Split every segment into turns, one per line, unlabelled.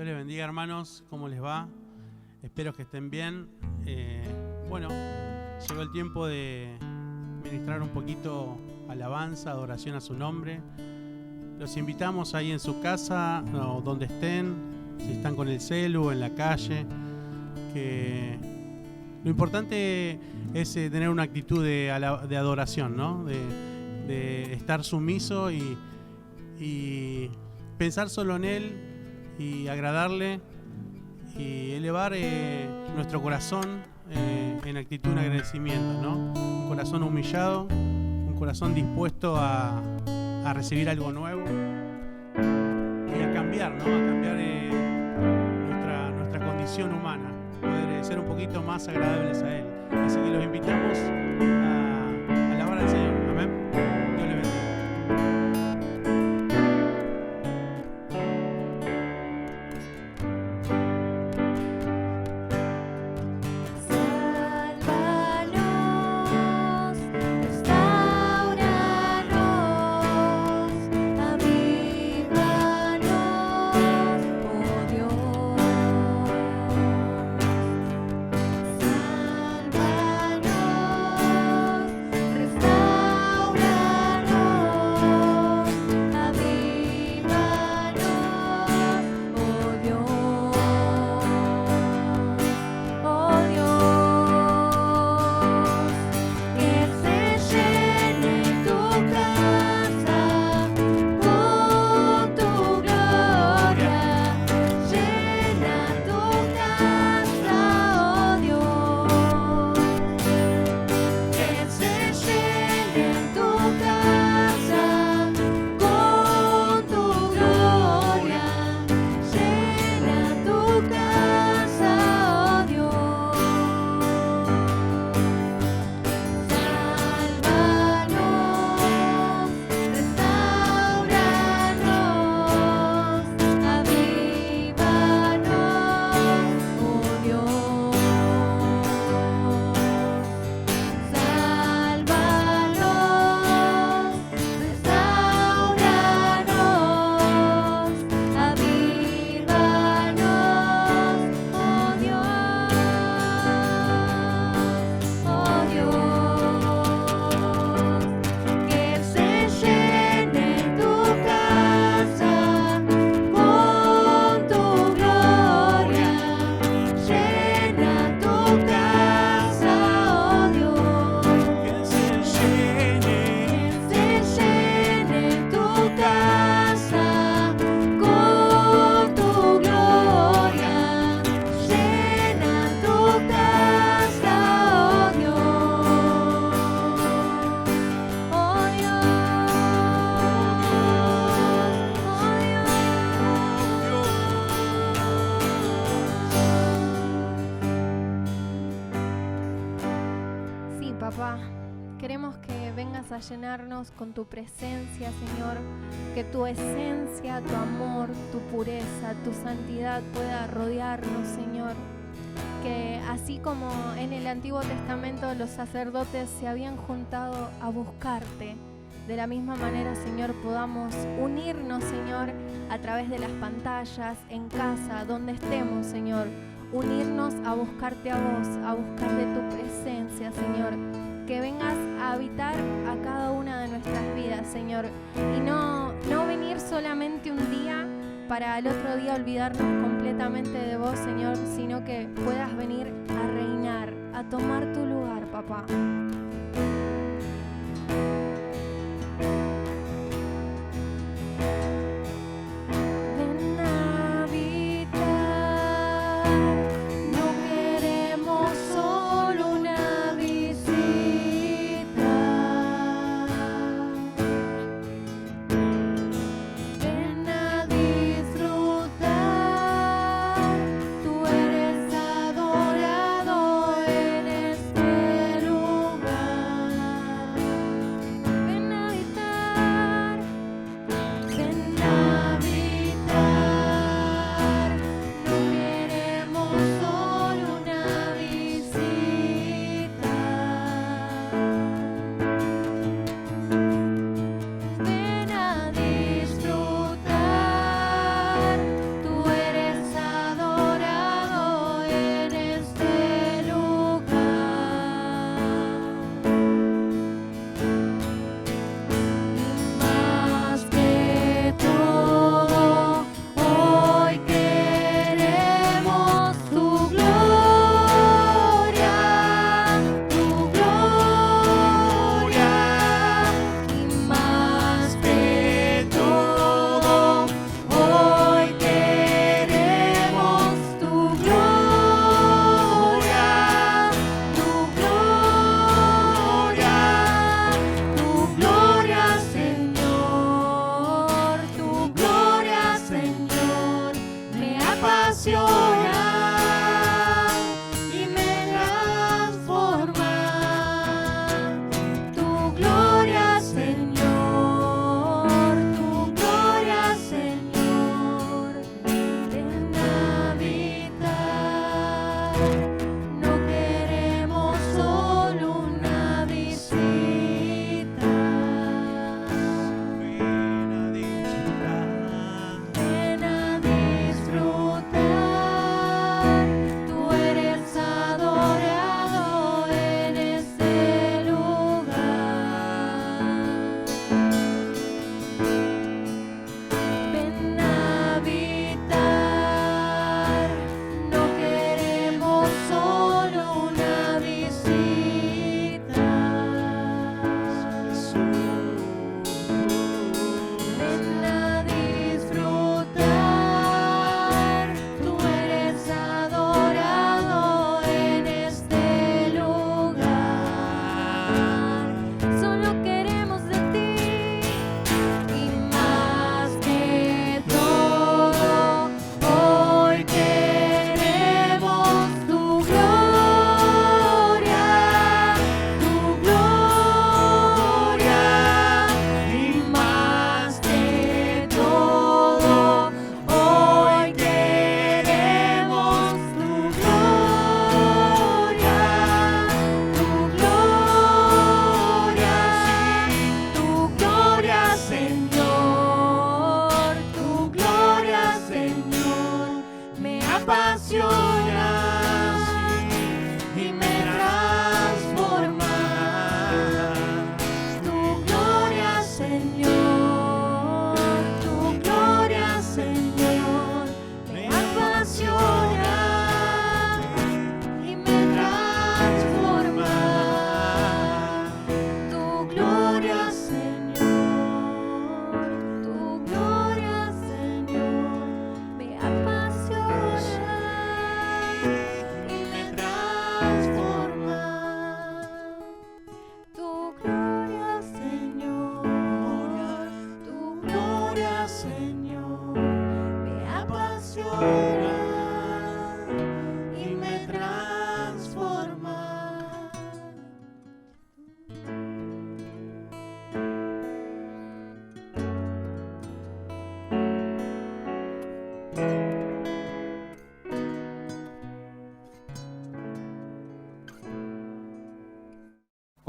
Dios les bendiga, hermanos. ¿Cómo les va? Espero que estén bien. Bueno, llegó el tiempo de ministrar un poquito alabanza, adoración a su nombre. Los invitamos ahí en su casa o donde estén, si están con el celu o en la calle, que lo importante es tener una actitud de adoración, ¿no? De estar sumiso y pensar solo en Él y agradarle y elevar nuestro corazón en actitud de agradecimiento, ¿no? Un corazón humillado, un corazón dispuesto a recibir algo nuevo y a cambiar, ¿no? A cambiar nuestra condición humana, poder ser un poquito más agradables a Él. Así que los invitamos a alabar al Señor. Amén. Dios le bendiga.
Llenarnos con tu presencia, Señor, que tu esencia, tu amor, tu pureza, tu santidad pueda rodearnos, Señor, que así como en el Antiguo Testamento los sacerdotes se habían juntado a buscarte, de la misma manera, Señor, podamos unirnos, Señor, a través de las pantallas, en casa, donde estemos, Señor, unirnos a buscarte a vos, a buscar de tu presencia, Señor, que vengas a habitar a cada una de nuestras vidas, Señor, y no venir solamente un día para al otro día olvidarnos completamente de vos, Señor, sino que puedas venir a reinar, a tomar tu lugar, papá.
Tú eres adorado en este lugar.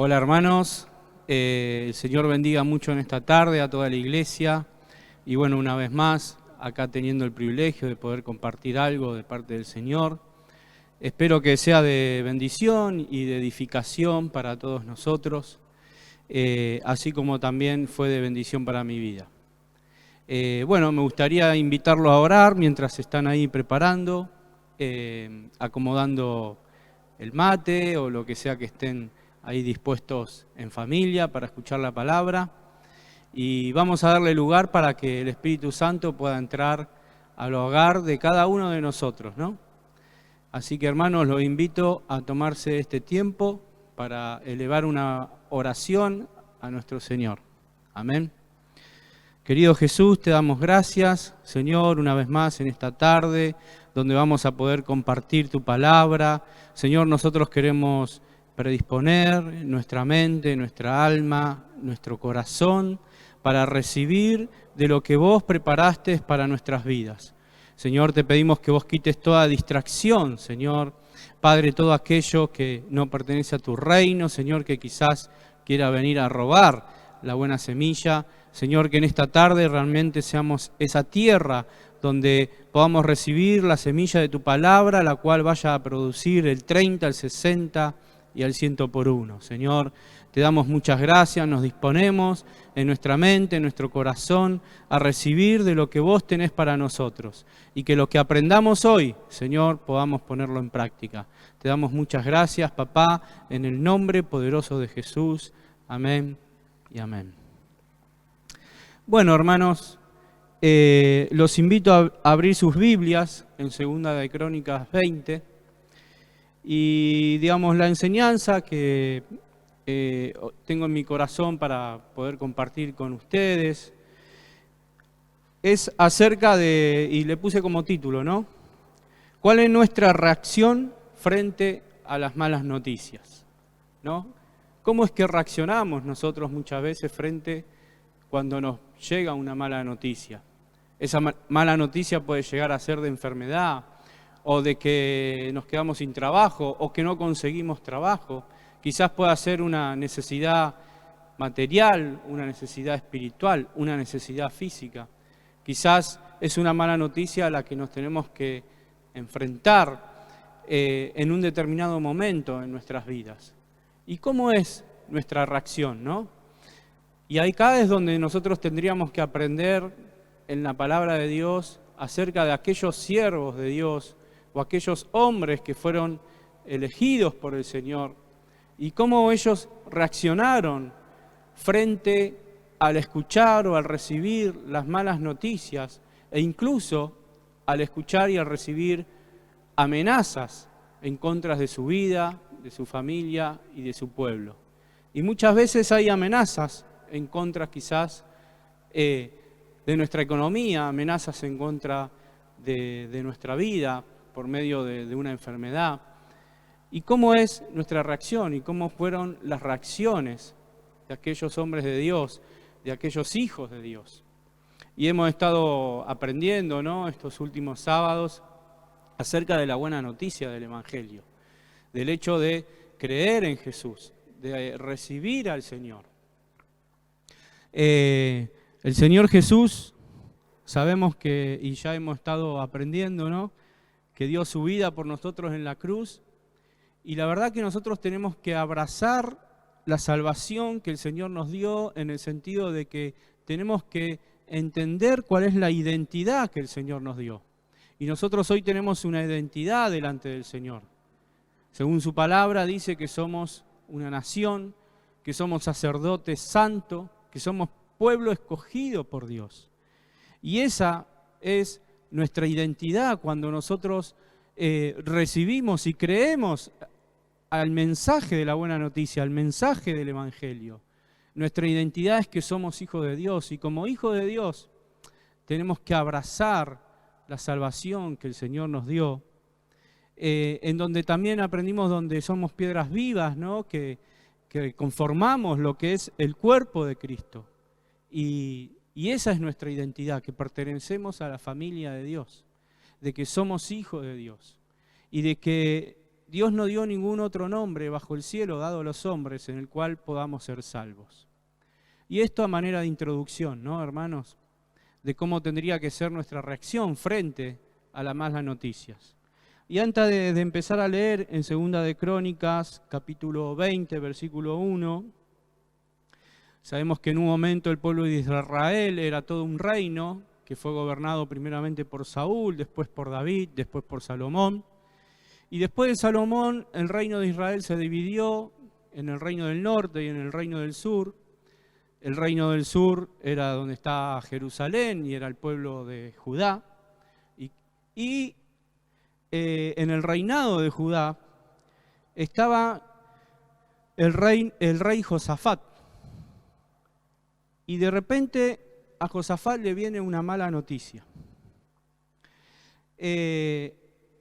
Hola hermanos, el Señor bendiga mucho en esta tarde a toda la iglesia y bueno, una vez más, acá teniendo el privilegio de poder compartir algo de parte del Señor. Espero que sea de bendición y de edificación para todos nosotros, así como también fue de bendición para mi vida. Bueno, me gustaría invitarlos a orar mientras están ahí preparando, acomodando el mate o lo que sea que estén ahí dispuestos en familia para escuchar la palabra. Y vamos a darle lugar para que el Espíritu Santo pueda entrar al hogar de cada uno de nosotros, ¿no? Así que hermanos, los invito a tomarse este tiempo para elevar una oración a nuestro Señor. Amén. Querido Jesús, te damos gracias, Señor, una vez más en esta tarde, donde vamos a poder compartir tu palabra. Señor, nosotros queremos predisponer nuestra mente, nuestra alma, nuestro corazón, para recibir de lo que vos preparaste para nuestras vidas. Señor, te pedimos que vos quites toda distracción, Señor. Padre, todo aquello que no pertenece a tu reino, Señor, que quizás quiera venir a robar la buena semilla. Señor, que en esta tarde realmente seamos esa tierra donde podamos recibir la semilla de tu palabra, la cual vaya a producir el 30, el 60 y al 100 por 1. Señor, te damos muchas gracias, nos disponemos en nuestra mente, en nuestro corazón, a recibir de lo que vos tenés para nosotros. Y que lo que aprendamos hoy, Señor, podamos ponerlo en práctica. Te damos muchas gracias, papá, en el nombre poderoso de Jesús. Amén y amén. Bueno, hermanos, los invito a abrir sus Biblias en 2 de Crónicas 20. Y digamos, la enseñanza que tengo en mi corazón para poder compartir con ustedes es acerca de, y le puse como título, ¿no? ¿Cuál es nuestra reacción frente a las malas noticias? ¿No? ¿Cómo es que reaccionamos nosotros muchas veces frente cuando nos llega una mala noticia? Esa mala noticia puede llegar a ser de enfermedad, o de que nos quedamos sin trabajo, o que no conseguimos trabajo. Quizás pueda ser una necesidad material, una necesidad espiritual, una necesidad física. Quizás es una mala noticia a la que nos tenemos que enfrentar en un determinado momento en nuestras vidas. ¿Y cómo es nuestra reacción, no? Y acá es donde nosotros tendríamos que aprender en la palabra de Dios acerca de aquellos siervos de Dios o aquellos hombres que fueron elegidos por el Señor y cómo ellos reaccionaron frente al escuchar o al recibir las malas noticias e incluso al escuchar y al recibir amenazas en contra de su vida, de su familia y de su pueblo. Y muchas veces hay amenazas en contra quizás de nuestra economía, amenazas en contra de nuestra vida por medio de una enfermedad. ¿Y cómo es nuestra reacción y cómo fueron las reacciones de aquellos hombres de Dios, de aquellos hijos de Dios? Y hemos estado aprendiendo, ¿no?, estos últimos sábados acerca de la buena noticia del Evangelio, del hecho de creer en Jesús, de recibir al Señor. El Señor Jesús, sabemos que, y ya hemos estado aprendiendo, ¿no?, que dio su vida por nosotros en la cruz, y la verdad que nosotros tenemos que abrazar la salvación que el Señor nos dio en el sentido de que tenemos que entender cuál es la identidad que el Señor nos dio. Y nosotros hoy tenemos una identidad delante del Señor. Según su palabra dice que somos una nación, que somos sacerdote santo, que somos pueblo escogido por Dios. Y esa es nuestra identidad cuando nosotros recibimos y creemos al mensaje de la buena noticia, al mensaje del Evangelio. Nuestra identidad es que somos hijos de Dios y como hijos de Dios tenemos que abrazar la salvación que el Señor nos dio, en donde también aprendimos donde somos piedras vivas, ¿no?, que conformamos lo que es el cuerpo de Cristo. Y esa es nuestra identidad, que pertenecemos a la familia de Dios, de que somos hijos de Dios y de que Dios no dio ningún otro nombre bajo el cielo dado a los hombres en el cual podamos ser salvos. Y esto a manera de introducción, ¿no, hermanos? De cómo tendría que ser nuestra reacción frente a las malas noticias. Y antes de empezar a leer en 2 de Crónicas, capítulo 20, versículo 1, sabemos que en un momento el pueblo de Israel era todo un reino que fue gobernado primeramente por Saúl, después por David, después por Salomón. Y después de Salomón, el reino de Israel se dividió en el reino del norte y en el reino del sur. El reino del sur era donde está Jerusalén y era el pueblo de Judá. Y en el reinado de Judá estaba el rey Josafat. Y de repente a Josafat le viene una mala noticia.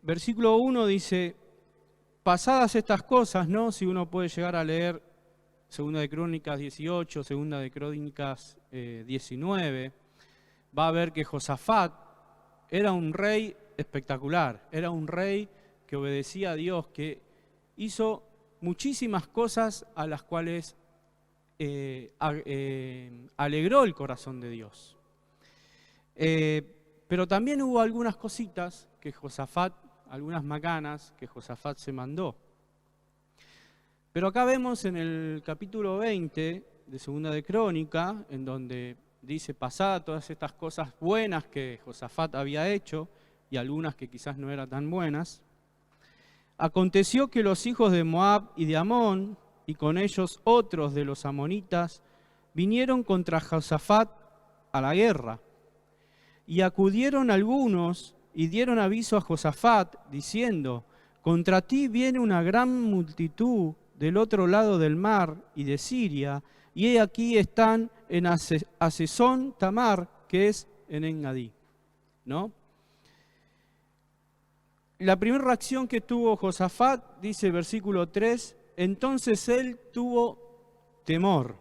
Versículo 1 dice, pasadas estas cosas, ¿no? Si uno puede llegar a leer 2 de Crónicas 18, 2 de Crónicas 19, va a ver que Josafat era un rey espectacular, era un rey que obedecía a Dios, que hizo muchísimas cosas a las cuales alegró el corazón de Dios. Pero también hubo algunas cositas que Josafat, algunas macanas que Josafat se mandó. Pero acá vemos en el capítulo 20 de 2 de Crónica, en donde dice, pasadas todas estas cosas buenas que Josafat había hecho, y algunas que quizás no eran tan buenas, aconteció que los hijos de Moab y de Amón, y con ellos otros de los amonitas, vinieron contra Josafat a la guerra. Y acudieron algunos y dieron aviso a Josafat, diciendo, contra ti viene una gran multitud del otro lado del mar y de Siria, y he aquí están en Hasezón Tamar, que es en Engadí, ¿no? la primera reacción que tuvo Josafat, dice el versículo 3, entonces él tuvo temor.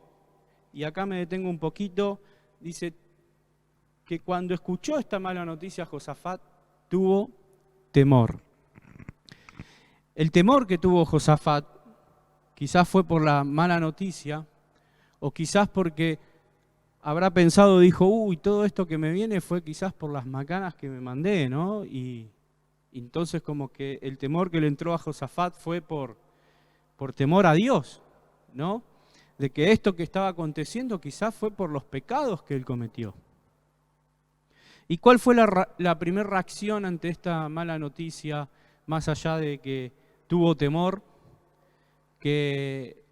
Y acá me detengo un poquito, dice que cuando escuchó esta mala noticia Josafat tuvo temor. El temor que tuvo Josafat quizás fue por la mala noticia, o quizás porque habrá pensado, dijo, uy, todo esto que me viene fue quizás por las macanas que me mandé, ¿no? Y entonces como que el temor que le entró a Josafat fue por temor a Dios, ¿no? De que esto que estaba aconteciendo quizás fue por los pecados que él cometió. ¿Y cuál fue la primera reacción ante esta mala noticia, más allá de que tuvo temor?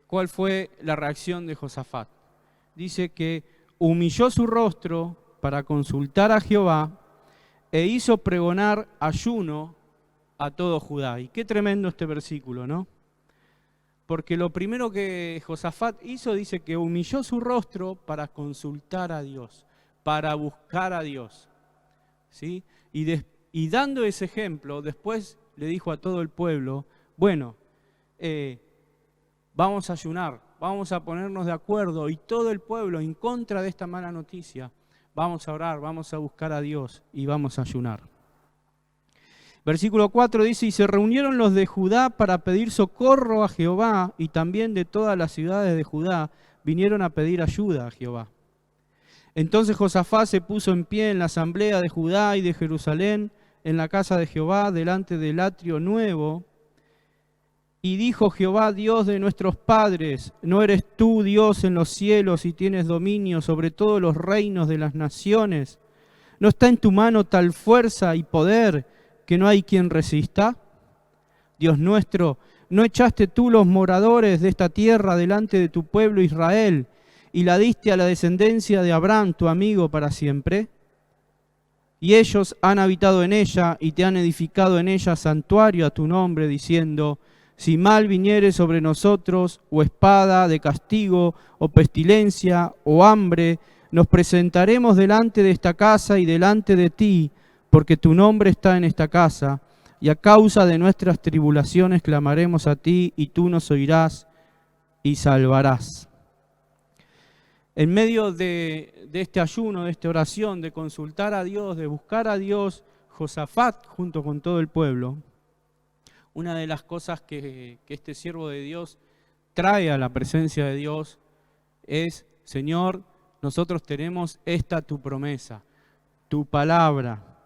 ¿Cuál fue la reacción de Josafat? Dice que humilló su rostro para consultar a Jehová e hizo pregonar ayuno a todo Judá. Y qué tremendo este versículo, ¿no? Porque lo primero que Josafat hizo, dice que humilló su rostro para consultar a Dios, para buscar a Dios, ¿sí? Y dando ese ejemplo, después le dijo a todo el pueblo, bueno, vamos a ayunar, vamos a ponernos de acuerdo, y todo el pueblo en contra de esta mala noticia, vamos a orar, vamos a buscar a Dios y vamos a ayunar. Versículo 4 dice, y se reunieron los de Judá para pedir socorro a Jehová, y también de todas las ciudades de Judá vinieron a pedir ayuda a Jehová. Entonces Josafat se puso en pie en la asamblea de Judá y de Jerusalén, en la casa de Jehová, delante del atrio nuevo, y dijo Jehová, Dios de nuestros padres, ¿no eres tú Dios en los cielos y tienes dominio sobre todos los reinos de las naciones? ¿No está en tu mano tal fuerza y poder que no hay quien resista? Dios nuestro, ¿no echaste tú los moradores de esta tierra delante de tu pueblo Israel y la diste a la descendencia de Abraham, tu amigo, para siempre? Y ellos han habitado en ella y te han edificado en ella santuario a tu nombre, diciendo, si mal viniere sobre nosotros, o espada de castigo, o pestilencia, o hambre, nos presentaremos delante de esta casa y delante de ti, porque tu nombre está en esta casa, y a causa de nuestras tribulaciones clamaremos a ti, y tú nos oirás y salvarás. En medio de este ayuno, de esta oración, de consultar a Dios, de buscar a Dios, Josafat, junto con todo el pueblo, una de las cosas que este siervo de Dios trae a la presencia de Dios es, Señor, nosotros tenemos esta tu promesa, tu palabra,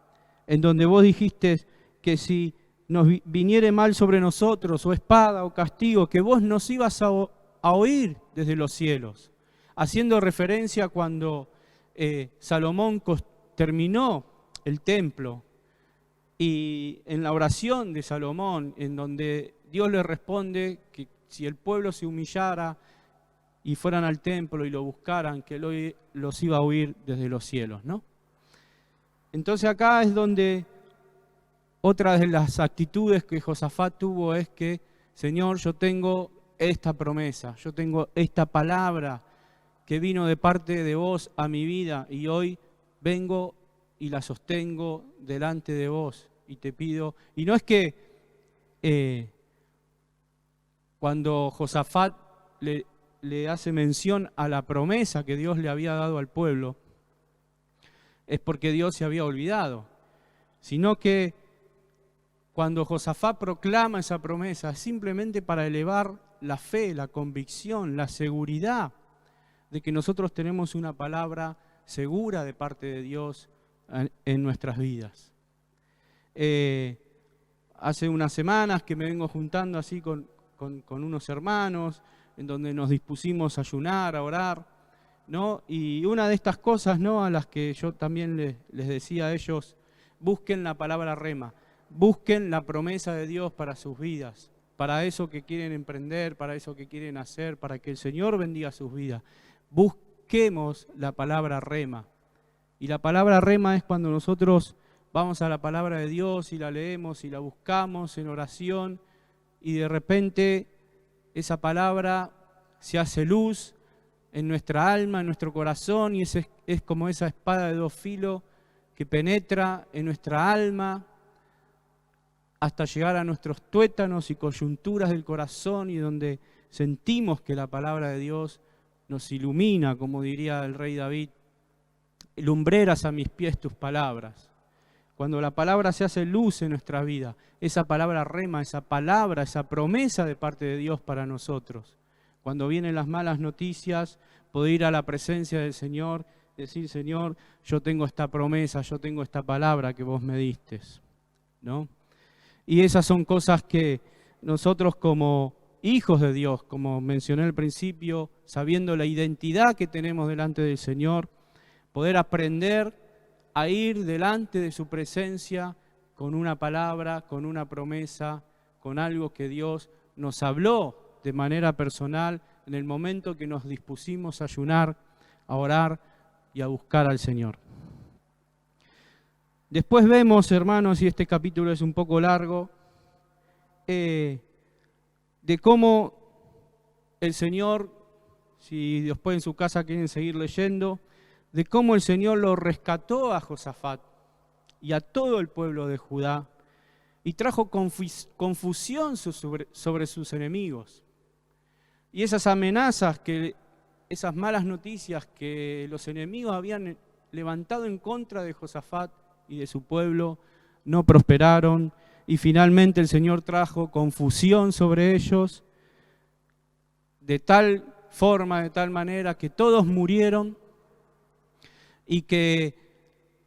en donde vos dijiste que si nos viniere mal sobre nosotros, o espada o castigo, que vos nos ibas a oír desde los cielos, haciendo referencia cuando Salomón terminó el templo, y en la oración de Salomón, en donde Dios le responde que si el pueblo se humillara y fueran al templo y lo buscaran, que Él los iba a oír desde los cielos, ¿no? Entonces acá es donde otra de las actitudes que Josafat tuvo es que, Señor, yo tengo esta promesa, yo tengo esta palabra que vino de parte de vos a mi vida, y hoy vengo y la sostengo delante de vos. Y te pido, y no es que cuando Josafat le hace mención a la promesa que Dios le había dado al pueblo, es porque Dios se había olvidado, sino que cuando Josafat proclama esa promesa, es simplemente para elevar la fe, la convicción, la seguridad de que nosotros tenemos una palabra segura de parte de Dios en nuestras vidas. Hace unas semanas que me vengo juntando así con unos hermanos, en donde nos dispusimos a ayunar, a orar, ¿no? Y una de estas cosas, ¿no?, a las que yo también les decía a ellos, busquen la palabra rema, busquen la promesa de Dios para sus vidas, para eso que quieren emprender, para eso que quieren hacer, para que el Señor bendiga sus vidas. Busquemos la palabra rema. Y la palabra rema es cuando nosotros vamos a la palabra de Dios y la leemos y la buscamos en oración, y de repente esa palabra se hace luz en nuestra alma, en nuestro corazón, y es como esa espada de dos filos que penetra en nuestra alma hasta llegar a nuestros tuétanos y coyunturas del corazón, y donde sentimos que la palabra de Dios nos ilumina, como diría el rey David, lumbreras a mis pies tus palabras. Cuando la palabra se hace luz en nuestra vida, esa palabra rema, esa palabra, esa promesa de parte de Dios para nosotros. Cuando vienen las malas noticias, poder ir a la presencia del Señor, decir, Señor, yo tengo esta promesa, yo tengo esta palabra que vos me diste, ¿no? Y esas son cosas que nosotros como hijos de Dios, como mencioné al principio, sabiendo la identidad que tenemos delante del Señor, poder aprender a ir delante de su presencia con una palabra, con una promesa, con algo que Dios nos habló de manera personal en el momento que nos dispusimos a ayunar, a orar y a buscar al Señor. Después vemos, hermanos, y este capítulo es un poco largo, de cómo el Señor, si después en su casa quieren seguir leyendo, de cómo el Señor lo rescató a Josafat y a todo el pueblo de Judá y trajo confusión sobre sus enemigos. Y esas amenazas, esas malas noticias que los enemigos habían levantado en contra de Josafat y de su pueblo, no prosperaron, y finalmente el Señor trajo confusión sobre ellos, de tal forma, de tal manera que todos murieron, y que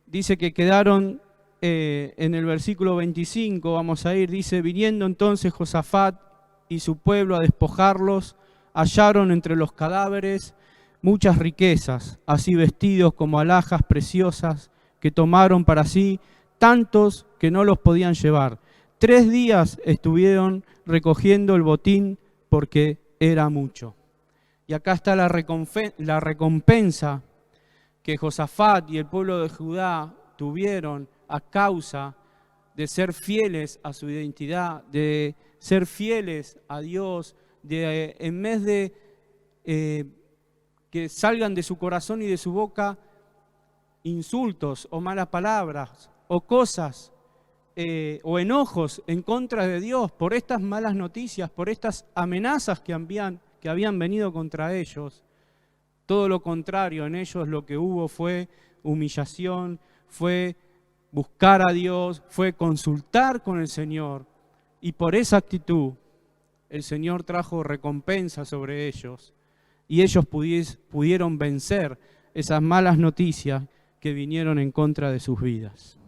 dice que quedaron en el versículo 25, vamos a ir, dice, viniendo entonces Josafat y su pueblo a despojarlos, hallaron entre los cadáveres muchas riquezas, así vestidos como alhajas preciosas, que tomaron para sí tantos que no los podían llevar. 3 días estuvieron recogiendo el botín porque era mucho. Y acá está la recompensa que Josafat y el pueblo de Judá tuvieron a causa de ser fieles a su identidad, de ser fieles a Dios, de en vez de que salgan de su corazón y de su boca insultos o malas palabras o cosas o enojos en contra de Dios por estas malas noticias, por estas amenazas que habían venido contra ellos. Todo lo contrario, en ellos lo que hubo fue humillación, fue buscar a Dios, fue consultar con el Señor, y por esa actitud el Señor trajo recompensa sobre ellos y ellos pudieron vencer esas malas noticias que vinieron en contra de sus vidas.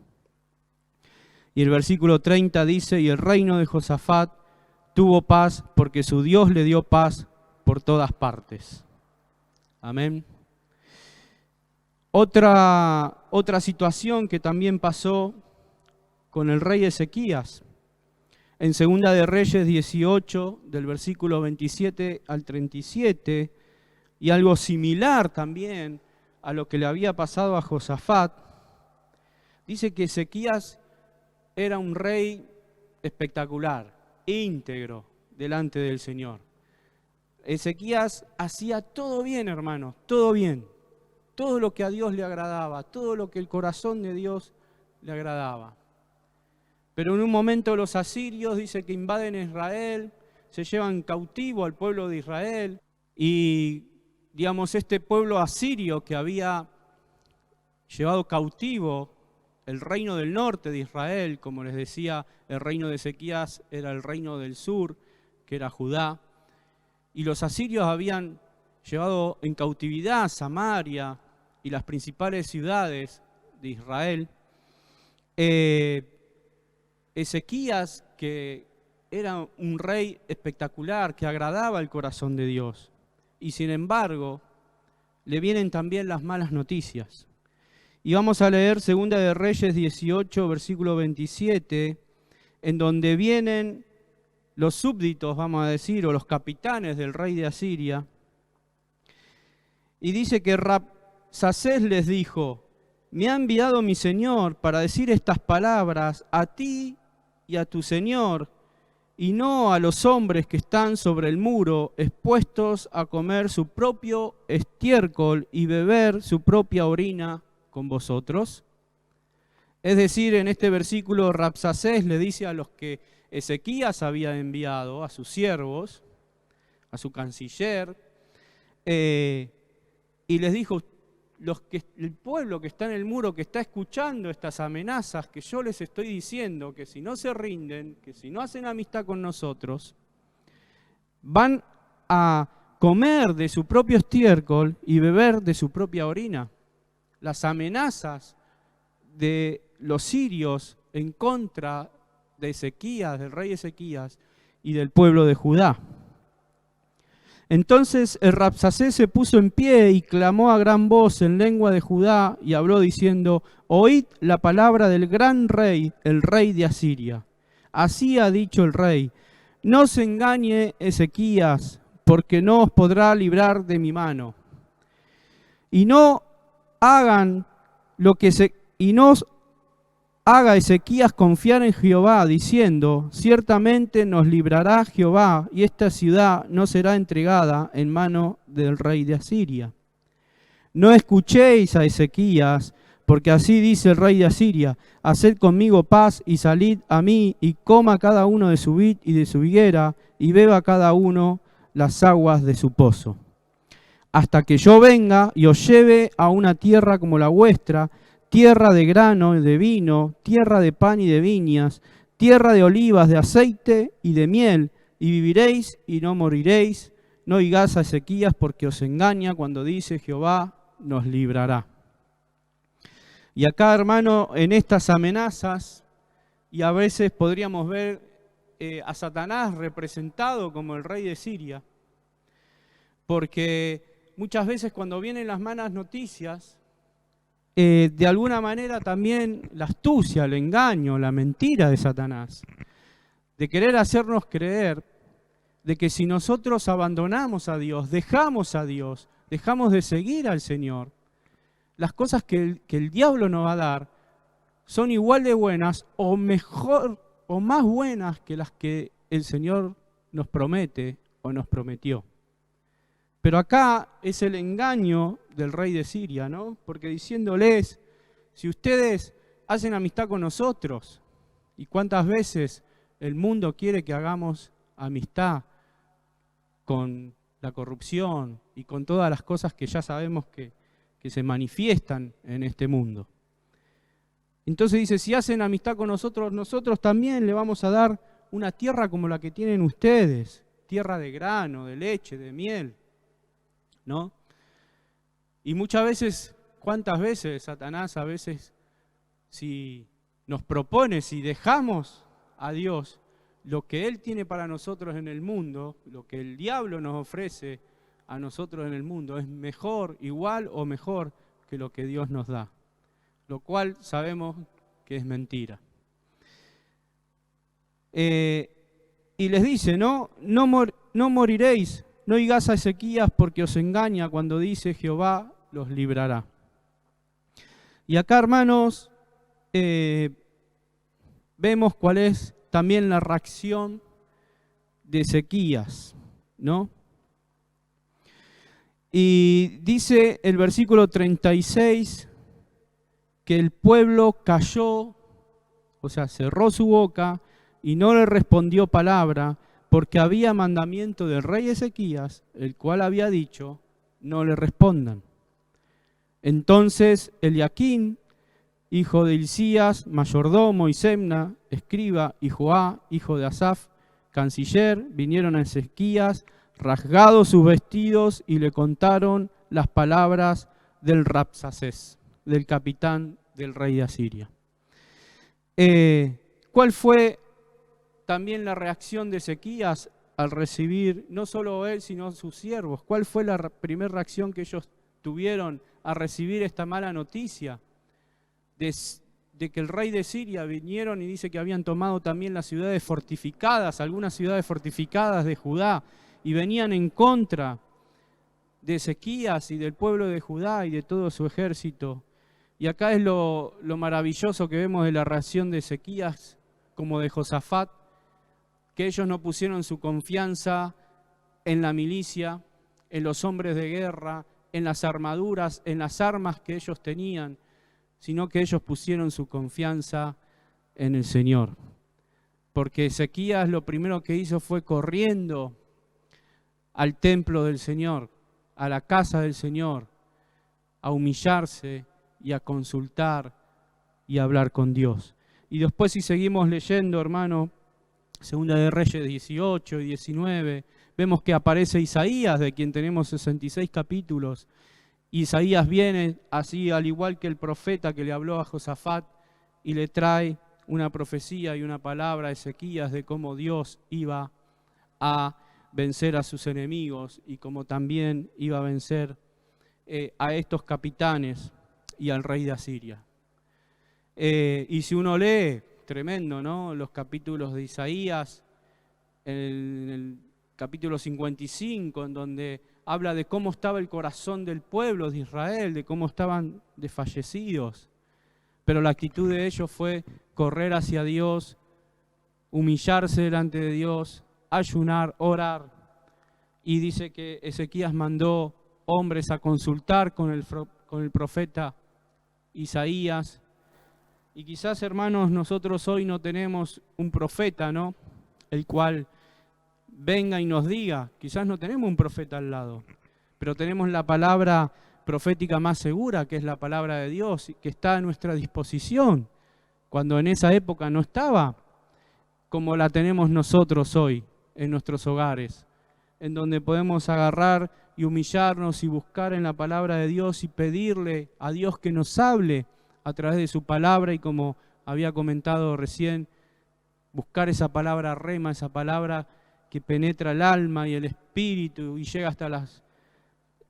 Y el versículo 30 dice, y el reino de Josafat tuvo paz porque su Dios le dio paz por todas partes. Amén. Otra situación que también pasó con el rey Ezequías. En Segunda de Reyes 18, del versículo 27 al 37, y algo similar también a lo que le había pasado a Josafat, dice que Ezequías era un rey espectacular, íntegro delante del Señor. Ezequías hacía todo bien, hermanos, todo bien. Todo lo que a Dios le agradaba, todo lo que el corazón de Dios le agradaba. Pero en un momento los asirios, dice que invaden Israel, se llevan cautivo al pueblo de Israel, y digamos este pueblo asirio que había llevado cautivo el reino del norte de Israel, como les decía, el reino de Ezequías era el reino del sur, que era Judá, y los asirios habían llevado en cautividad Samaria y las principales ciudades de Israel. Ezequías, que era un rey espectacular, que agradaba el corazón de Dios, y sin embargo le vienen también las malas noticias. Y vamos a leer Segunda de Reyes 18, versículo 27, en donde vienen los súbditos, vamos a decir, o los capitanes del rey de Asiria, y dice que Rabsacés les dijo, me ha enviado mi señor para decir estas palabras a ti y a tu señor, y no a los hombres que están sobre el muro, expuestos a comer su propio estiércol y beber su propia orina con vosotros. Es decir, en este versículo Rabsacés le dice a los que Ezequías había enviado, a sus siervos, a su canciller, y les dijo, el pueblo que está en el muro, que está escuchando estas amenazas que yo les estoy diciendo, que si no se rinden, que si no hacen amistad con nosotros, van a comer de su propio estiércol y beber de su propia orina. Las amenazas de los sirios en contra de Ezequías, del rey Ezequías y del pueblo de Judá. Entonces el Rabsacés se puso en pie y clamó a gran voz en lengua de Judá y habló diciendo: oíd la palabra del gran rey, el rey de Asiria. Así ha dicho el rey: no se engañe Ezequías, porque no os podrá librar de mi mano. Y no hagan y no os haga Ezequías confiar en Jehová, diciendo: ciertamente nos librará Jehová, y esta ciudad no será entregada en mano del rey de Asiria. No escuchéis a Ezequías, porque así dice el rey de Asiria: haced conmigo paz y salid a mí, y coma cada uno de su vid y de su higuera, y beba cada uno las aguas de su pozo, hasta que yo venga y os lleve a una tierra como la vuestra, tierra de grano y de vino, tierra de pan y de viñas, tierra de olivas, de aceite y de miel, y viviréis y no moriréis. No oigáis a Ezequías, porque os engaña cuando dice: Jehová nos librará. Y acá, hermano, en estas amenazas, y a veces podríamos ver a Satanás representado como el rey de Siria, porque muchas veces cuando vienen las malas noticias, de alguna manera también la astucia, el engaño, la mentira de Satanás, de querer hacernos creer de que si nosotros abandonamos a Dios, dejamos de seguir al Señor, las cosas que el diablo nos va a dar son igual de buenas o mejor o más buenas que las que el Señor nos promete o nos prometió. Pero acá es el engaño del rey de Siria, ¿no? Porque diciéndoles: si ustedes hacen amistad con nosotros, ¿y cuántas veces el mundo quiere que hagamos amistad con la corrupción y con todas las cosas que ya sabemos que se manifiestan en este mundo? Entonces dice: si hacen amistad con nosotros, nosotros también le vamos a dar una tierra como la que tienen ustedes, tierra de grano, de leche, de miel, ¿no? Y muchas veces, ¿cuántas veces Satanás a veces, si nos propone, si dejamos a Dios, lo que Él tiene para nosotros en el mundo, lo que el diablo nos ofrece a nosotros en el mundo, es mejor, igual o mejor que lo que Dios nos da, lo cual sabemos que es mentira. Y les dice: no moriréis, no oigáis a Ezequías, porque os engaña cuando dice: Jehová los librará. Y acá, hermanos, vemos cuál es también la reacción de Ezequías, ¿no? Y dice el versículo 36 que el pueblo calló, o sea, cerró su boca y no le respondió palabra, porque había mandamiento del rey Ezequías, el cual había dicho: no le respondan. Entonces Eliaquín, hijo de Hilcías, mayordomo, y Semna, escriba, y Joá, hijo de Asaf, canciller, vinieron a Ezequías, rasgados sus vestidos, y le contaron las palabras del Rabsacés, del capitán del rey de Asiria. ¿Cuál fue también la reacción de Ezequías al recibir, no solo él, sino sus siervos? ¿Cuál fue la primera reacción que ellos tuvieron a recibir esta mala noticia de que el rey de Siria vinieron y dice que habían tomado también las ciudades fortificadas, algunas ciudades fortificadas de Judá, y venían en contra de Ezequías y del pueblo de Judá y de todo su ejército? Y acá es lo maravilloso que vemos de la reacción de Ezequías como de Josafat, que ellos no pusieron su confianza en la milicia, en los hombres de guerra, en las armaduras, en las armas que ellos tenían, sino que ellos pusieron su confianza en el Señor. Porque Ezequías lo primero que hizo fue corriendo al templo del Señor, a la casa del Señor, a humillarse y a consultar y a hablar con Dios. Y después, si seguimos leyendo, hermano, Segunda de Reyes 18 y 19, vemos que aparece Isaías, de quien tenemos 66 capítulos. Isaías viene así, al igual que el profeta que le habló a Josafat, y le trae una profecía y una palabra a Ezequías de cómo Dios iba a vencer a sus enemigos y cómo también iba a vencer a estos capitanes y al rey de Asiria. Y si uno lee, tremendo, ¿no?, los capítulos de Isaías, en el capítulo 55, en donde habla de cómo estaba el corazón del pueblo de Israel, de cómo estaban desfallecidos. Pero la actitud de ellos fue correr hacia Dios, humillarse delante de Dios, ayunar, orar. Y dice que Ezequías mandó hombres a consultar con el profeta Isaías. Y quizás, hermanos, nosotros hoy no tenemos un profeta, ¿no?, el cual venga y nos diga. Quizás no tenemos un profeta al lado, pero tenemos la palabra profética más segura, que es la palabra de Dios, que está a nuestra disposición, cuando en esa época no estaba como la tenemos nosotros hoy en nuestros hogares, en donde podemos agarrar y humillarnos y buscar en la palabra de Dios y pedirle a Dios que nos hable a través de su palabra, y como había comentado recién, buscar esa palabra rema, esa palabra que penetra el alma y el espíritu y llega hasta las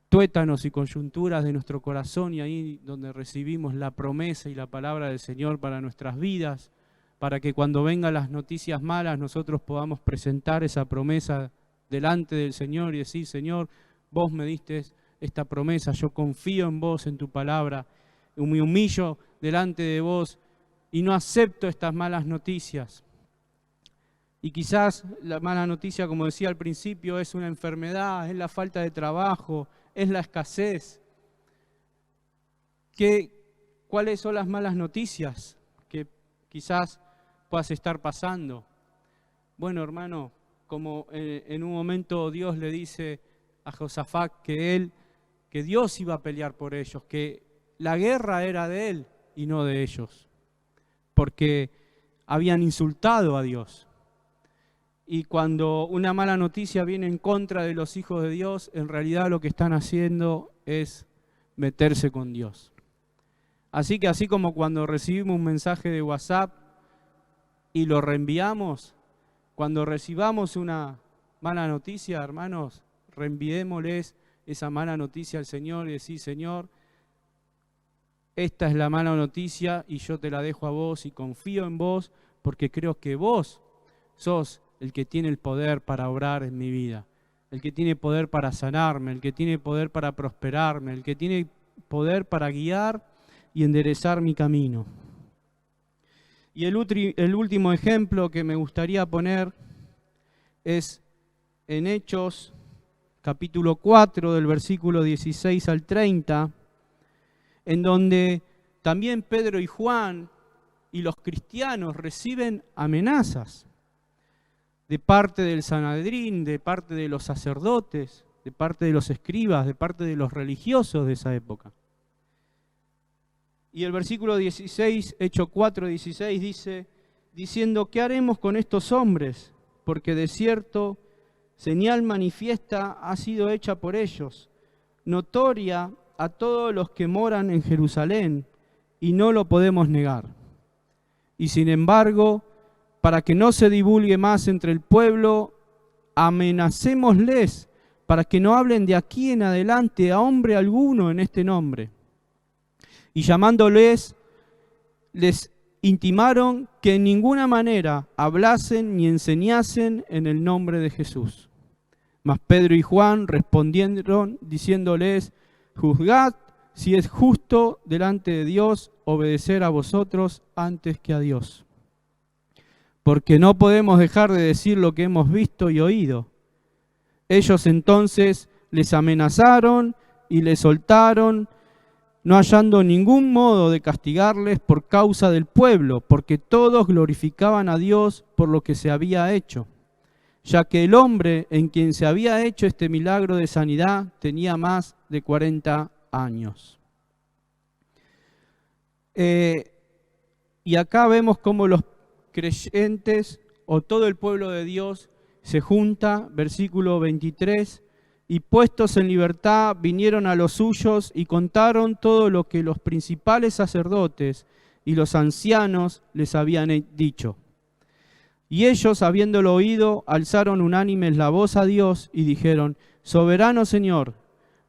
tuétanos y coyunturas de nuestro corazón, y ahí donde recibimos la promesa y la palabra del Señor para nuestras vidas, para que cuando vengan las noticias malas nosotros podamos presentar esa promesa delante del Señor y decir: Señor, vos me diste esta promesa, yo confío en vos, en tu palabra, me humillo delante de vos y no acepto estas malas noticias. Y quizás la mala noticia, como decía al principio, es una enfermedad, es la falta de trabajo, es la escasez. ¿Cuáles son las malas noticias que quizás puedas estar pasando? Bueno, hermano, como en un momento Dios le dice a Josafat que Dios iba a pelear por ellos, que la guerra era de él y no de ellos, porque habían insultado a Dios. Y cuando una mala noticia viene en contra de los hijos de Dios, en realidad lo que están haciendo es meterse con Dios. Así que así como cuando recibimos un mensaje de WhatsApp y lo reenviamos, cuando recibamos una mala noticia, hermanos, reenviémosles esa mala noticia al Señor y decir: Señor, esta es la mala noticia y yo te la dejo a vos y confío en vos, porque creo que vos sos el que tiene el poder para obrar en mi vida, el que tiene poder para sanarme, el que tiene poder para prosperarme, el que tiene poder para guiar y enderezar mi camino. Y el último ejemplo que me gustaría poner es en Hechos, capítulo 4, del versículo 16 al 30, en donde también Pedro y Juan y los cristianos reciben amenazas de parte del Sanedrín, de parte de los sacerdotes, de parte de los escribas, de parte de los religiosos de esa época. Y el versículo 16, Hechos 4, 16 dice: diciendo: ¿qué haremos con estos hombres? Porque de cierto señal manifiesta ha sido hecha por ellos, notoria a todos los que moran en Jerusalén, y no lo podemos negar. Y sin embargo, para que no se divulgue más entre el pueblo, amenacémosles para que no hablen de aquí en adelante a hombre alguno en este nombre. Y llamándoles, les intimaron que en ninguna manera hablasen ni enseñasen en el nombre de Jesús. Mas Pedro y Juan respondieron diciéndoles: juzgad si es justo delante de Dios obedecer a vosotros antes que a Dios. Porque no podemos dejar de decir lo que hemos visto y oído. Ellos entonces les amenazaron y les soltaron no hallando ningún modo de castigarles por causa del pueblo, porque todos glorificaban a Dios por lo que se había hecho, ya que el hombre en quien se había hecho este milagro de sanidad tenía más de 40 años. Y acá vemos cómo los creyentes o todo el pueblo de Dios se junta, versículo 23, y puestos en libertad vinieron a los suyos y contaron todo lo que los principales sacerdotes y los ancianos les habían dicho. Y ellos, habiéndolo oído, alzaron unánimes la voz a Dios y dijeron: Soberano Señor,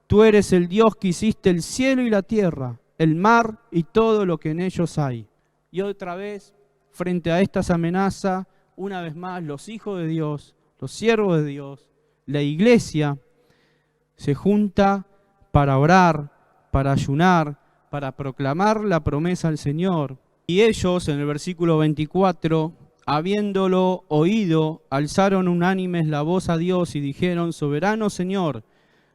tú eres el Dios que hiciste el cielo y la tierra, el mar y todo lo que en ellos hay. Y otra vez, frente a estas amenazas, una vez más, los hijos de Dios, los siervos de Dios, la iglesia, se junta para orar, para ayunar, para proclamar la promesa al Señor. Y ellos, en el versículo 24, habiéndolo oído, alzaron unánimes la voz a Dios y dijeron: Soberano Señor,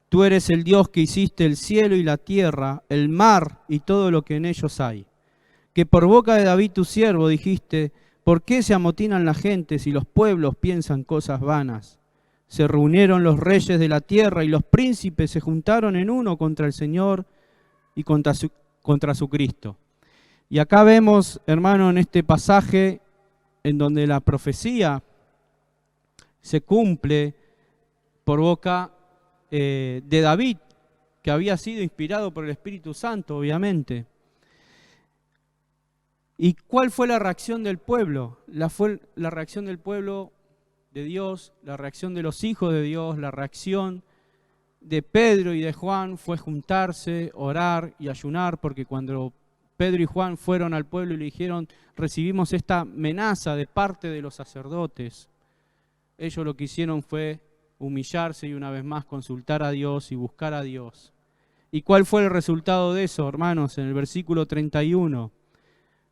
tú eres el Dios que hiciste el cielo y la tierra, el mar y todo lo que en ellos hay. Que por boca de David tu siervo dijiste: ¿por qué se amotinan las gentes y los pueblos piensan cosas vanas? Se reunieron los reyes de la tierra y los príncipes se juntaron en uno contra el Señor y contra su Cristo. Y acá vemos, hermano, en este pasaje en donde la profecía se cumple por boca de David, que había sido inspirado por el Espíritu Santo, obviamente. ¿Y cuál fue la reacción del pueblo? La reacción del pueblo de Dios, la reacción de los hijos de Dios, la reacción de Pedro y de Juan fue juntarse, orar y ayunar, porque cuando Pedro y Juan fueron al pueblo y le dijeron: recibimos esta amenaza de parte de los sacerdotes, ellos lo que hicieron fue humillarse y una vez más consultar a Dios y buscar a Dios. ¿Y cuál fue el resultado de eso, hermanos? En el versículo 31,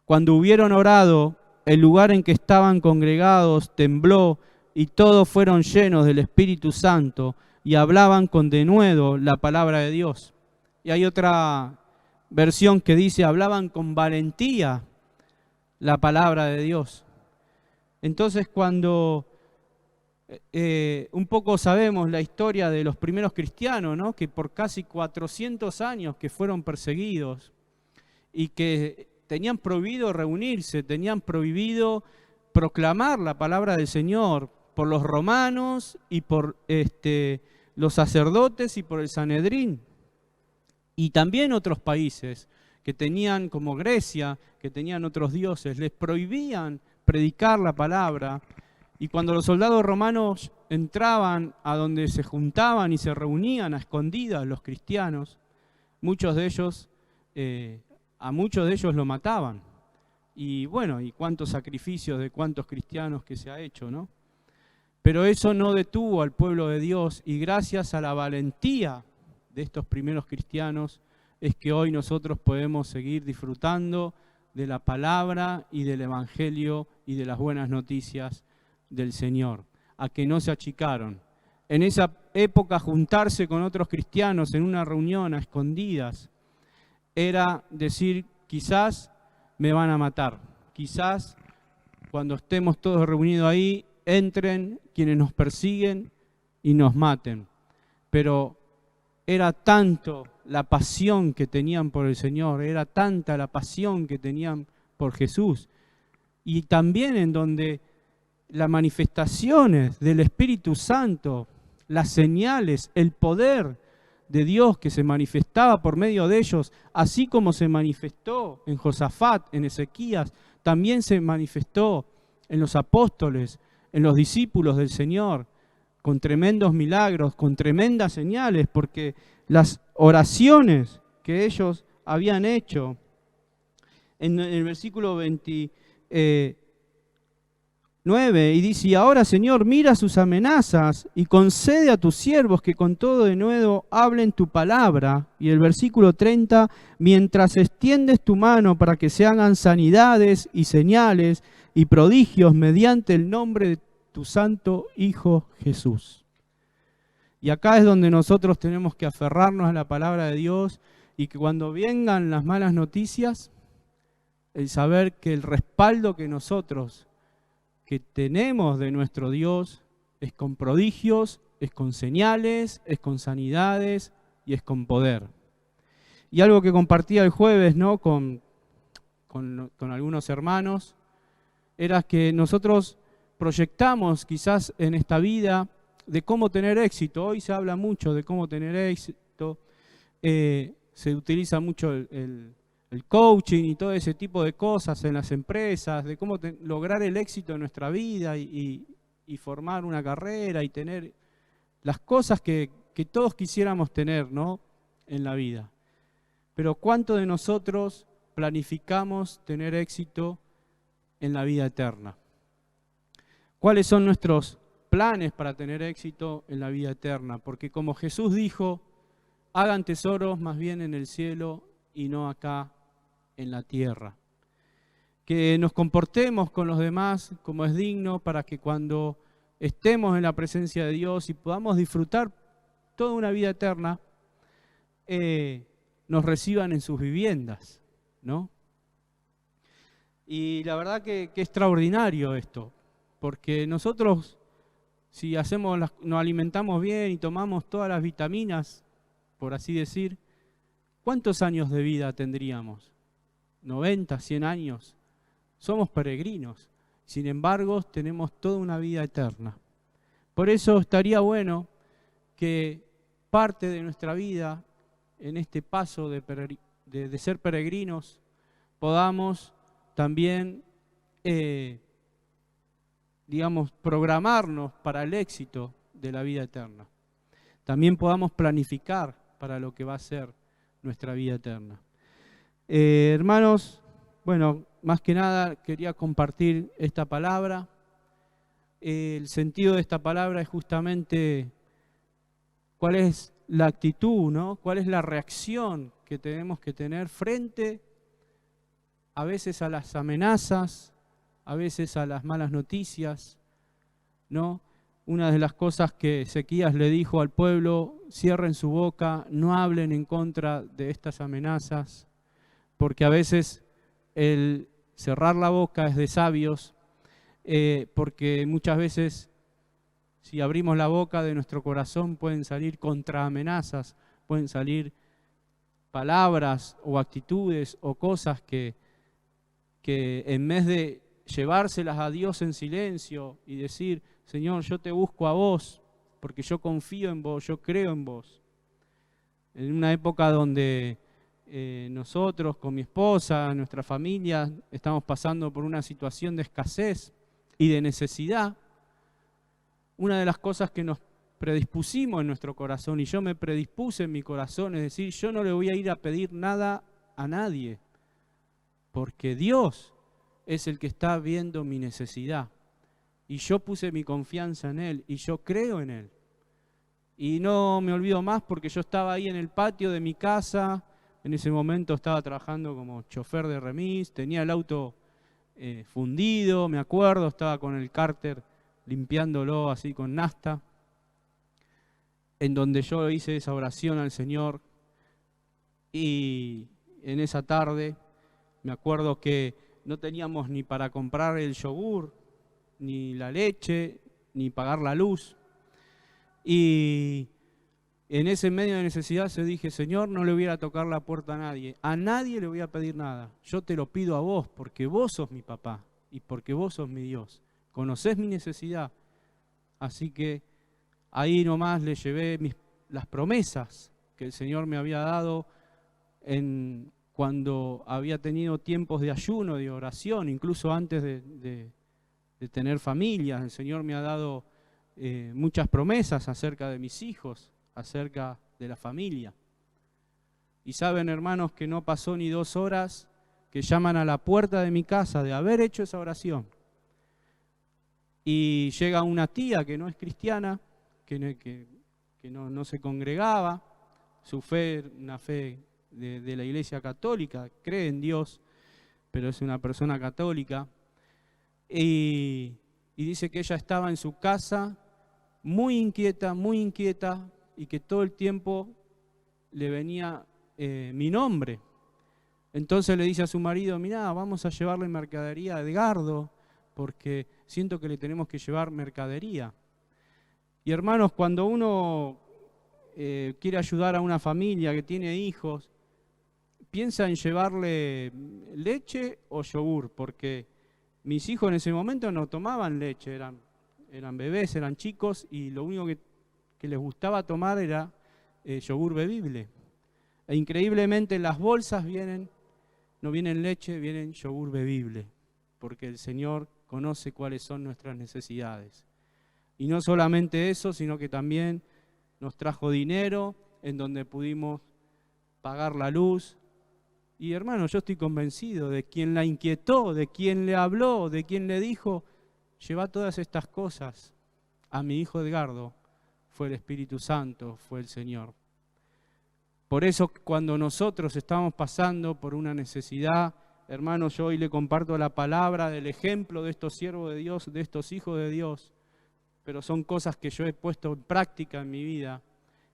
cuando hubieron orado, el lugar en que estaban congregados tembló y todos fueron llenos del Espíritu Santo y hablaban con denuedo la palabra de Dios. Y hay otra versión que dice: hablaban con valentía la palabra de Dios. Entonces, cuando un poco sabemos la historia de los primeros cristianos, ¿no?, que por casi 400 años que fueron perseguidos y que tenían prohibido reunirse, tenían prohibido proclamar la palabra del Señor por los romanos y por los sacerdotes y por el Sanedrín. Y también otros países que tenían, como Grecia, que tenían otros dioses, les prohibían predicar la palabra. Y cuando los soldados romanos entraban a donde se juntaban y se reunían a escondidas los cristianos, a muchos de ellos lo mataban. Y bueno, y cuántos sacrificios de cuántos cristianos que se ha hecho, ¿no? Pero eso no detuvo al pueblo de Dios, y gracias a la valentía de estos primeros cristianos es que hoy nosotros podemos seguir disfrutando de la palabra y del evangelio y de las buenas noticias del Señor, a que no se achicaron. En esa época, juntarse con otros cristianos en una reunión a escondidas era decir: quizás me van a matar, quizás cuando estemos todos reunidos ahí entren quienes nos persiguen y nos maten. Pero era tanto la pasión que tenían por el Señor, era tanta la pasión que tenían por Jesús, y también en donde las manifestaciones del Espíritu Santo, las señales, el poder de Dios que se manifestaba por medio de ellos, así como se manifestó en Josafat, en Ezequías, también se manifestó en los apóstoles, en los discípulos del Señor, con tremendos milagros, con tremendas señales, porque las oraciones que ellos habían hecho, en el versículo 29, y dice: y ahora, Señor, mira sus amenazas y concede a tus siervos que con todo denuedo hablen tu palabra. Y el versículo 30, mientras extiendes tu mano para que se hagan sanidades y señales y prodigios mediante el nombre de tu santo Hijo Jesús. Y acá es donde nosotros tenemos que aferrarnos a la palabra de Dios y que cuando vengan las malas noticias, el saber que el respaldo que nosotros que tenemos de nuestro Dios es con prodigios, es con señales, es con sanidades y es con poder. Y algo que compartía el jueves, ¿no?, con algunos hermanos, era que nosotros proyectamos quizás en esta vida de cómo tener éxito. Hoy se habla mucho de cómo tener éxito, se utiliza mucho el coaching y todo ese tipo de cosas en las empresas, de cómo lograr el éxito en nuestra vida y formar una carrera y tener las cosas que todos quisiéramos tener, ¿no?, en la vida. Pero ¿cuánto de nosotros planificamos tener éxito en la vida eterna? ¿Cuáles son nuestros planes para tener éxito en la vida eterna? Porque como Jesús dijo, hagan tesoros más bien en el cielo y no acá en la tierra. Que nos comportemos con los demás como es digno para que cuando estemos en la presencia de Dios y podamos disfrutar toda una vida eterna, nos reciban en sus viviendas, ¿no? Y la verdad que extraordinario esto, porque nosotros, si nos alimentamos bien y tomamos todas las vitaminas, por así decir, ¿cuántos años de vida tendríamos? 90, 100 años. Somos peregrinos, sin embargo, tenemos toda una vida eterna. Por eso estaría bueno que parte de nuestra vida, en este paso de ser peregrinos, podamos también, programarnos para el éxito de la vida eterna. También podamos planificar para lo que va a ser nuestra vida eterna. Hermanos, bueno, más que nada quería compartir esta palabra. El sentido de esta palabra es justamente cuál es la actitud, ¿no? Cuál es la reacción que tenemos que tener frente a veces a las amenazas, a veces a las malas noticias, ¿no? Una de las cosas que Ezequías le dijo al pueblo: cierren su boca, no hablen en contra de estas amenazas, porque a veces el cerrar la boca es de sabios, porque muchas veces si abrimos la boca de nuestro corazón pueden salir contraamenazas, pueden salir palabras o actitudes o cosas que en vez de llevárselas a Dios en silencio y decir: Señor, yo te busco a vos, porque yo confío en vos, yo creo en vos. En una época donde nosotros, con mi esposa, nuestra familia, estamos pasando por una situación de escasez y de necesidad, una de las cosas que nos predispusimos en nuestro corazón, y yo me predispuse en mi corazón, es decir, yo no le voy a ir a pedir nada a nadie, porque Dios es el que está viendo mi necesidad. Y yo puse mi confianza en Él, y yo creo en Él. Y no me olvido más porque yo estaba ahí en el patio de mi casa, en ese momento estaba trabajando como chofer de remis, tenía el auto fundido, me acuerdo, estaba con el cárter limpiándolo así con nafta, en donde yo hice esa oración al Señor. Y en esa tarde me acuerdo que no teníamos ni para comprar el yogur, ni la leche, ni pagar la luz. Y en ese medio de necesidad se dije: Señor, no le voy a tocar la puerta a nadie le voy a pedir nada. Yo te lo pido a vos, porque vos sos mi papá y porque vos sos mi Dios. Conocés mi necesidad. Así que ahí nomás le llevé las promesas que el Señor me había dado cuando había tenido tiempos de ayuno, de oración, incluso antes de tener familia. El Señor me ha dado muchas promesas acerca de mis hijos, acerca de la familia. Y saben, hermanos, que no pasó ni 2 horas que llaman a la puerta de mi casa de haber hecho esa oración. Y llega una tía que no es cristiana, que no se congregaba, su fe, una fe de la Iglesia Católica, cree en Dios, pero es una persona católica. Y dice que ella estaba en su casa muy inquieta, y que todo el tiempo le venía mi nombre. Entonces le dice a su marido, mirá, vamos a llevarle mercadería a Edgardo, porque siento que le tenemos que llevar mercadería. Y hermanos, cuando uno quiere ayudar a una familia que tiene hijos, piensa en llevarle leche o yogur, porque mis hijos en ese momento no tomaban leche, eran bebés, eran chicos, y lo único que les gustaba tomar era yogur bebible. E increíblemente en las bolsas no vienen leche, vienen yogur bebible, porque el Señor conoce cuáles son nuestras necesidades. Y no solamente eso, sino que también nos trajo dinero en donde pudimos pagar la luz. Y hermano, yo estoy convencido de quien la inquietó, de quien le habló, de quien le dijo, lleva todas estas cosas a mi hijo Edgardo, fue el Espíritu Santo, fue el Señor. Por eso cuando nosotros estamos pasando por una necesidad, hermanos, yo hoy le comparto la palabra del ejemplo de estos siervos de Dios, de estos hijos de Dios, pero son cosas que yo he puesto en práctica en mi vida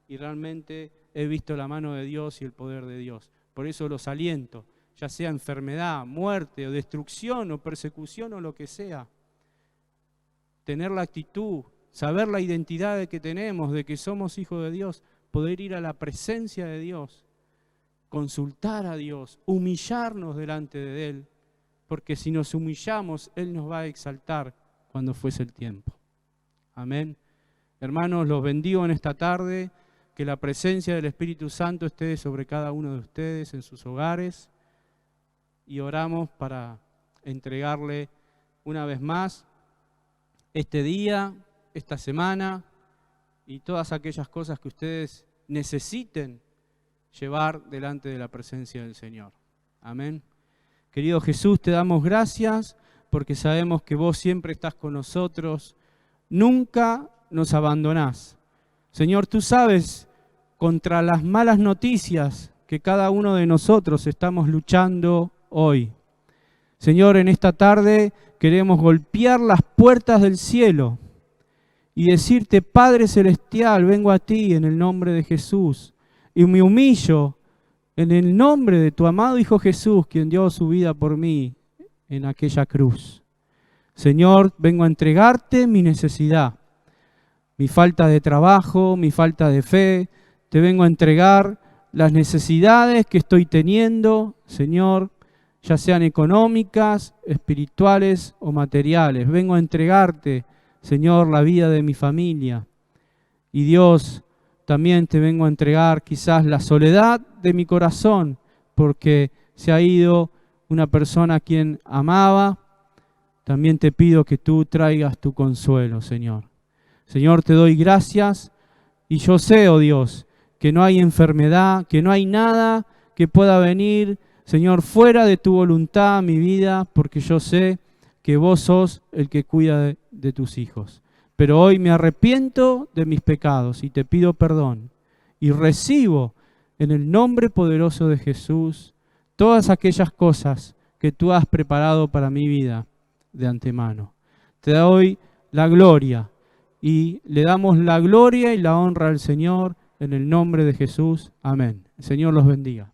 y realmente he visto la mano de Dios y el poder de Dios. Por eso los aliento, ya sea enfermedad, muerte o destrucción o persecución o lo que sea. Tener la actitud, saber la identidad que tenemos, de que somos hijos de Dios, poder ir a la presencia de Dios, consultar a Dios, humillarnos delante de Él, porque si nos humillamos, Él nos va a exaltar cuando fuese el tiempo. Amén. Hermanos, los bendigo en esta tarde. Que la presencia del Espíritu Santo esté sobre cada uno de ustedes en sus hogares. Y oramos para entregarle una vez más este día, esta semana y todas aquellas cosas que ustedes necesiten llevar delante de la presencia del Señor. Amén. Querido Jesús, te damos gracias porque sabemos que vos siempre estás con nosotros. Nunca nos abandonás. Señor, tú sabes contra las malas noticias que cada uno de nosotros estamos luchando hoy. Señor, en esta tarde queremos golpear las puertas del cielo y decirte, Padre Celestial, vengo a ti en el nombre de Jesús y me humillo en el nombre de tu amado Hijo Jesús, quien dio su vida por mí en aquella cruz. Señor, vengo a entregarte mi necesidad, mi falta de trabajo, mi falta de fe. Te vengo a entregar las necesidades que estoy teniendo, Señor, ya sean económicas, espirituales o materiales. Vengo a entregarte, Señor, la vida de mi familia. Y Dios, también te vengo a entregar quizás la soledad de mi corazón, porque se ha ido una persona a quien amaba. También te pido que tú traigas tu consuelo, Señor. Señor, te doy gracias y yo sé, oh Dios, que no hay enfermedad, que no hay nada que pueda venir, Señor, fuera de tu voluntad, mi vida, porque yo sé que vos sos el que cuida de tus hijos. Pero hoy me arrepiento de mis pecados y te pido perdón y recibo en el nombre poderoso de Jesús todas aquellas cosas que tú has preparado para mi vida de antemano. Te doy la gloria y le damos la gloria y la honra al Señor en el nombre de Jesús. Amén. El Señor los bendiga.